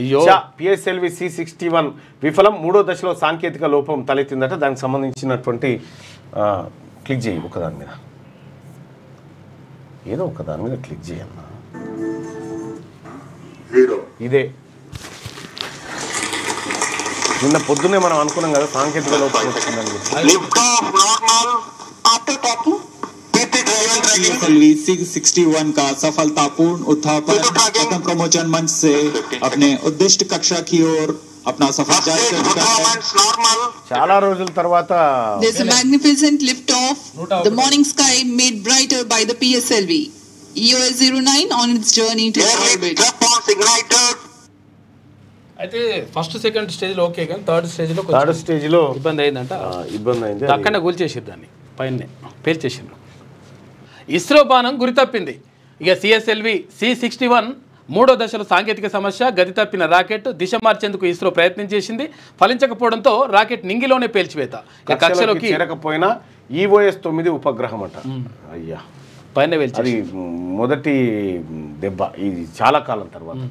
అయ్యో PSLV C61 విఫలం మూడో దశలో సాంకేతిక లోపం తలెత్తిందట. దానికి సంబంధించినటువంటి క్లిక్ చేయి ఒకదాని మీద, ఏదో ఒకదాని మీద క్లిక్ చేయన్నా. ఇదే నిన్న పొద్దున్నే మనం అనుకున్నాం కదా సాంకేతిక లోపం వచ్చిందని చెప్పి. PSLV C61 का सफलतापूर्ण उत्थापन प्रथम प्रमोचन मंच से अपने उद्दिष्ट कक्षा की ओर अपना सफर जारी कर चुका है. చాలా రోజుల తర్వాత There's a magnificent lift-off. The morning sky made brighter by the PSLV. EOS 09 on its journey to orbit. అయితే ఫస్ట్ సెకండ్ స్టేజ్ లో ఓకే, కానీ థర్డ్ స్టేజ్ లో ఇబ్బంది అయిందంట. ఇబ్బంది అయింది. అక్కడనే కూల్చేసారు దాన్ని, పైన పేల్చేసిండ్రు. ఇస్రో బాణం గురి తప్పింది. ఇక సిఎస్ఎల్వి C61 మూడో దశలో సాంకేతిక సమస్య, గది తప్పిన రాకెట్ దిశ మార్చేందుకు ఇస్రో ప్రయత్నం చేసింది. ఫలించకపోవడంతో రాకెట్ నింగిలోనే పేల్చివేత. కక్షలోకి చేరకపోయినా EOS 9 ఉపగ్రహం అట. అయ్యా పైన అది మొదటి దెబ్బ, ఇది చాలా కాలం తర్వాత.